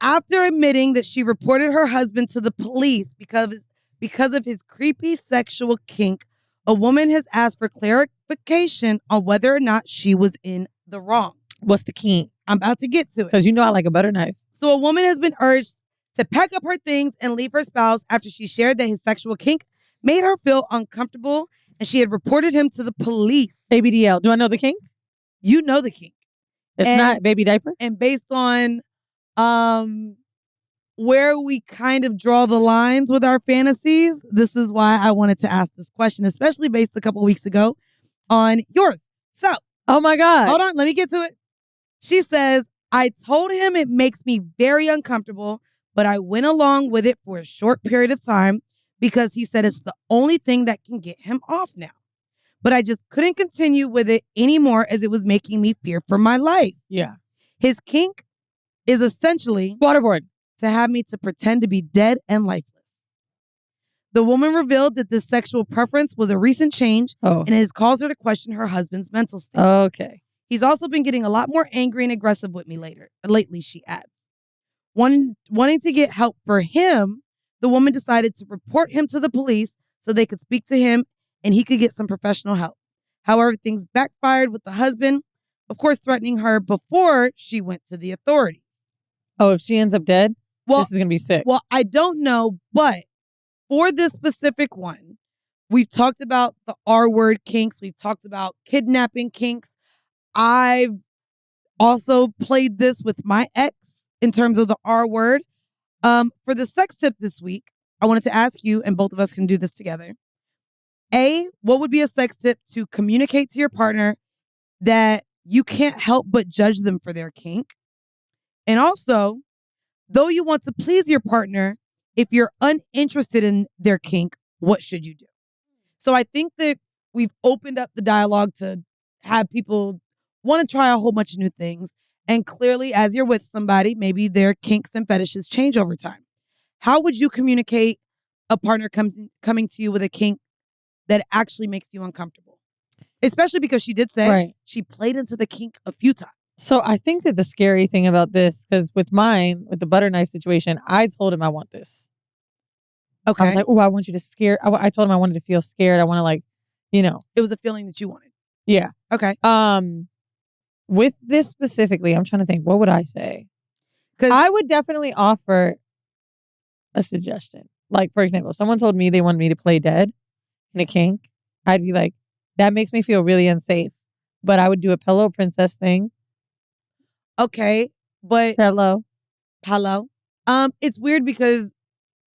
After admitting that she reported her husband to the police because of his creepy sexual kink, a woman has asked for clarification on whether or not she was in the wrong. What's the kink? I'm about to get to it. Because you know I like a butter knife. So a woman has been urged to pack up her things and leave her spouse after she shared that his sexual kink made her feel uncomfortable, and she had reported him to the police. ABDL. Do I know the kink? You know the kink. It's not baby diaper? And based on where we kind of draw the lines with our fantasies, this is why I wanted to ask this question, especially based a couple weeks ago on yours. So, oh my God. Hold on, let me get to it. She says, I told him it makes me very uncomfortable, but I went along with it for a short period of time because he said it's the only thing that can get him off now. But I just couldn't continue with it anymore as it was making me fear for my life. Yeah. His kink is essentially waterboard to have me to pretend to be dead and lifeless. The woman revealed that this sexual preference was a recent change and has caused her to question her husband's mental state. Okay. He's also been getting a lot more angry and aggressive with me lately, she adds. Wanting to get help for him, the woman decided to report him to the police so they could speak to him and he could get some professional help. However, things backfired with the husband, of course, threatening her before she went to the authorities. Oh, if she ends up dead, this is going to be sick. Well, I don't know, but for this specific one, we've talked about the R-word kinks. We've talked about kidnapping kinks. I've also played this with my ex in terms of the R-word. For the sex tip this week, I wanted to ask you, and both of us can do this together. A, what would be a sex tip to communicate to your partner that you can't help but judge them for their kink? And also, though you want to please your partner, if you're uninterested in their kink, what should you do? So I think that we've opened up the dialogue to have people want to try a whole bunch of new things. And clearly, as you're with somebody, maybe their kinks and fetishes change over time. How would you communicate a partner coming to you with a kink that actually makes you uncomfortable? Especially because she did say she played into the kink a few times. So I think that the scary thing about this, because with the butter knife situation, I told him I want this. Okay. I was like, oh, I want you to scare. I told him I wanted to feel scared. I want to It was a feeling that you wanted. Yeah. Okay. With this specifically, I'm trying to think, what would I say? Because I would definitely offer a suggestion. Like, for example, if someone told me they wanted me to play dead in a kink, I'd be like, that makes me feel really unsafe. But I would do a pillow princess thing. Okay, but Hello. It's weird because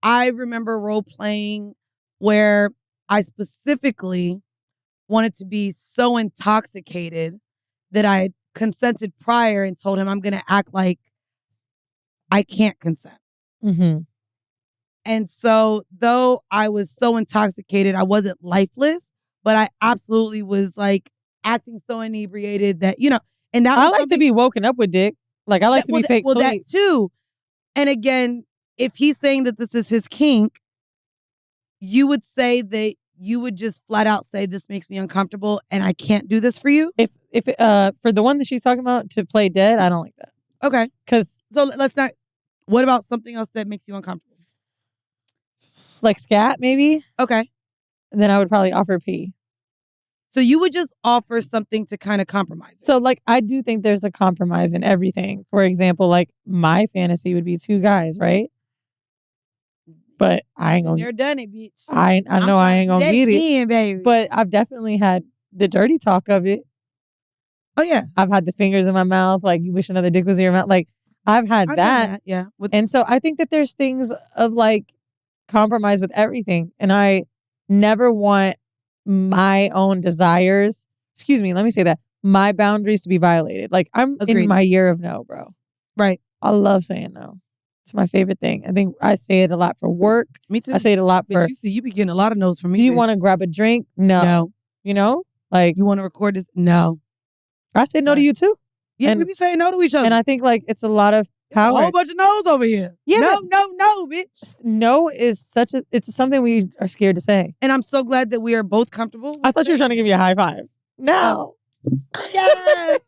I remember role playing where I specifically wanted to be so intoxicated that I had consented prior and told him I'm going to act like I can't consent. Mm-hmm. And so, though I was so intoxicated, I wasn't lifeless, but I absolutely was like acting so inebriated that, and that I was like to be woken up with dick. Like, I like to be fake Well, sweet. that too. And again, if he's saying that this is his kink, you would say that you would just flat out say, this makes me uncomfortable and I can't do this for you? If for the one that she's talking about, to play dead, I don't like that. Okay. So let's not, what about something else that makes you uncomfortable? Like scat, maybe? Okay. And then I would probably offer pee. So you would just offer something to kind of compromise it. So, like, I do think there's a compromise in everything. For example, like, my fantasy would be 2 guys, right? But I ain't gonna... They're done it, bitch. I know I ain't gonna beat it. Baby. But I've definitely had the dirty talk of it. Oh, yeah. I've had the fingers in my mouth, like, you wish another dick was in your mouth. Like, I've had that. Yeah. And so I think that there's things of, like, compromise with everything. And I never want my own desires, let me say that, my boundaries to be violated. Like, I'm in my year of no, bro. Right. I love saying no. It's my favorite thing. I think I say it a lot for work. Me too. I say it a lot for... You be getting a lot of no's from me. Do you want to grab a drink? No. You know? Like... You want to record this? No. I say no to you too. Yeah, we be saying no to each other. And I think, like, it's a lot of power. A whole bunch of no's over here. Yeah, no, bitch. No is it's something we are scared to say. And I'm so glad that we are both comfortable. I thought you were trying to give me a high five. No. Yes.